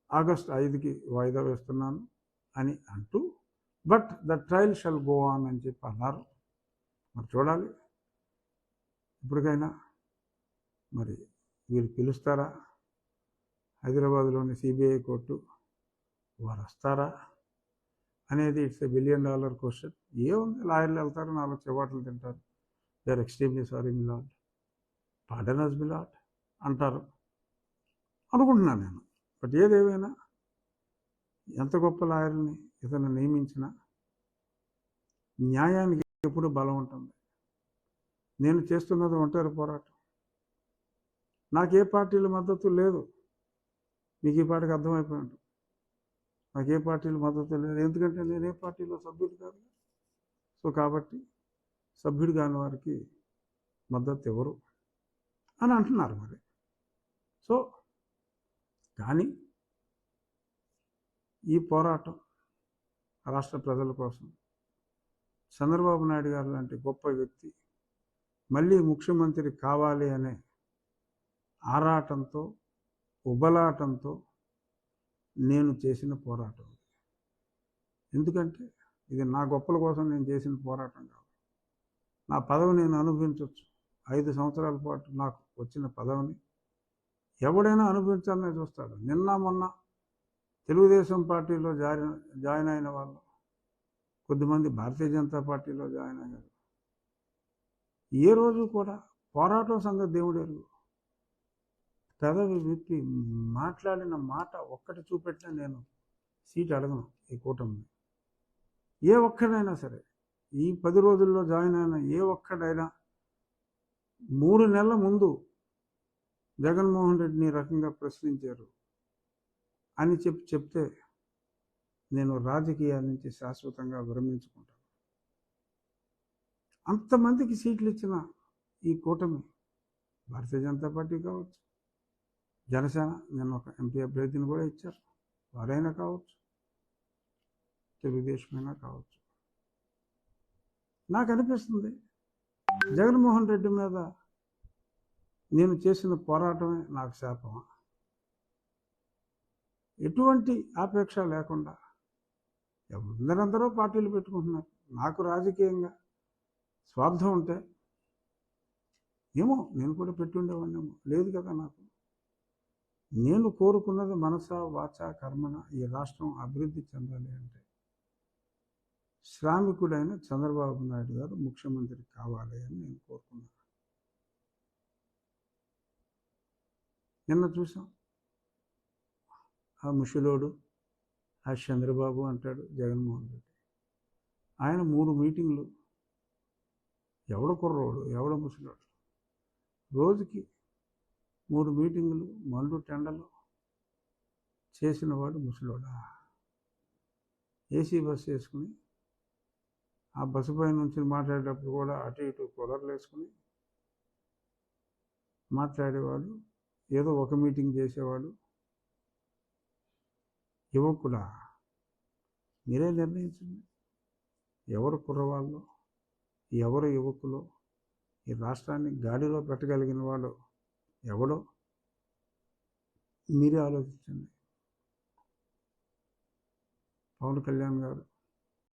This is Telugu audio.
ఆగస్ట్ 5కి వాయిదా వేస్తున్నాను అని అంటూ, but the trial shall go on అని చెప్పి అన్నారు. మరి చూడాలి ఇప్పటికైనా మరి వీళ్ళు పిలుస్తారా, హైదరాబాద్లోని సిబిఐ కోర్టు వారు వస్తారా అనేది ఇట్స్ $1 బిలియన్ క్వశ్చన్. ఏముంది, లాయర్లు వెళ్తారు, 4 చివాట్లు తింటారు, they are extremely sorry milord, pardon us milord అంటారు అనుకుంటున్నాను నేను. బట్ ఏదేమైనా ఎంత గొప్ప లాయర్ని ఇతను నియమించినా న్యాయానికి ఎప్పుడు బలం ఉంటుంది. నేను చేస్తున్నది ఒంటరి పోరాటం, నాకు ఏ పార్టీల మద్దతు లేదు. మీకు ఈ పార్టీకి అర్థమైపోయి ఉంటుంది, నాకు ఏ పార్టీల మద్దతు లేదు, ఎందుకంటే నేను ఏ పార్టీలో సభ్యుడు కాదు. సో కాబట్టి సభ్యుడు కాని వారికి మద్దతు ఎవరు అని అంటున్నారు మరి. సో కానీ ఈ పోరాటం రాష్ట్ర ప్రజల కోసం చంద్రబాబు నాయుడు గారు లాంటి గొప్ప వ్యక్తి మళ్ళీ ముఖ్యమంత్రి కావాలి అనే ఆరాటంతో, ఉబలాటంతో నేను చేసిన పోరాటం. ఎందుకంటే ఇది నా గొప్పల కోసం నేను చేసిన పోరాటం కాదు. నా పదవి నేను అనుభవించవచ్చు, 5 సంవత్సరాల పాటు నాకు వచ్చిన పదవిని ఎవడైనా అనుభవించాలనే చూస్తాడు. నిన్న మొన్న తెలుగుదేశం పార్టీలో జాయిన్ అయిన వాళ్ళు కొద్దిమంది భారతీయ జనతా పార్టీలో జాయిన్ అయ్యారు. ఏ రోజు కూడా పోరాటం సంగతి దేవుడు ఎరుగు. పెదవి విప్పి మాట్లాడిన మాట ఒక్కటి చూపెట్టినా నేను సీట్ అడగను ఈ కూటమిని. ఏ ఒక్కడైనా సరే, ఈ 10 రోజుల్లో జాయిన్ అయిన ఏ ఒక్కడైనా 3 నెలల ముందు జగన్మోహన్ రెడ్డిని రకంగా ప్రశ్నించారు అని చెప్తే నేను రాజకీయాల నుంచి శాశ్వతంగా విరమించుకుంటాను. అంతమందికి సీట్లు ఇచ్చిన ఈ కూటమి, భారతీయ జనతా పార్టీ కావచ్చు, జనసేన నేను ఒక ఎంపీ అభ్యర్థిని కూడా ఇచ్చారు, వారైనా కావచ్చు, తెలుగుదేశమైనా కావచ్చు. నాకు అనిపిస్తుంది జగన్మోహన్ రెడ్డి మీద నేను చేసిన పోరాటమే నాకు శాపమా? ఎటువంటి ఆపేక్ష లేకుండా అందరందరూ పార్టీలు పెట్టుకుంటున్నారు. నాకు రాజకీయంగా స్వార్థం ఉంటే ఏమో నేను కూడా పెట్టి ఉండేవాడినేమో, లేదు కదా. నాకు నేను కోరుకున్నది మనస వాచ కర్మన ఈ రాష్ట్రం అభివృద్ధి చెందాలి అంటే శ్రామికుడైన చంద్రబాబు నాయుడు గారు ముఖ్యమంత్రి కావాలి అని నేను కోరుకున్నాను. నిన్న చూసాం, ఆ ముషిలోడు ఆ చంద్రబాబు అంటాడు జగన్మోహన్ రెడ్డి. ఆయన 3 మీటింగ్లు, ఎవడ కుర్రోడు ఎవడ ముసలోడు, రోజుకి 3 మీటింగులు మండు టెండలు చేసిన వాడు ముసలోడా? ఏసీ బస్సు వేసుకుని ఆ బస్సు పై నుంచి మాట్లాడేటప్పుడు కూడా అటు ఇటు కూలర్లు వేసుకుని మాట్లాడేవాడు, ఏదో ఒక మీటింగ్ చేసేవాడు. యువకుడా, మీరే నిర్ణయించండి, ఎవరు కుర్రవాళ్ళు, ఎవరు యువకులు, ఈ రాష్ట్రాన్ని గాడిలో పెట్టగలిగిన వాడు ఎవడో మీరే ఆలోచించండి. పవన్ కళ్యాణ్ గారు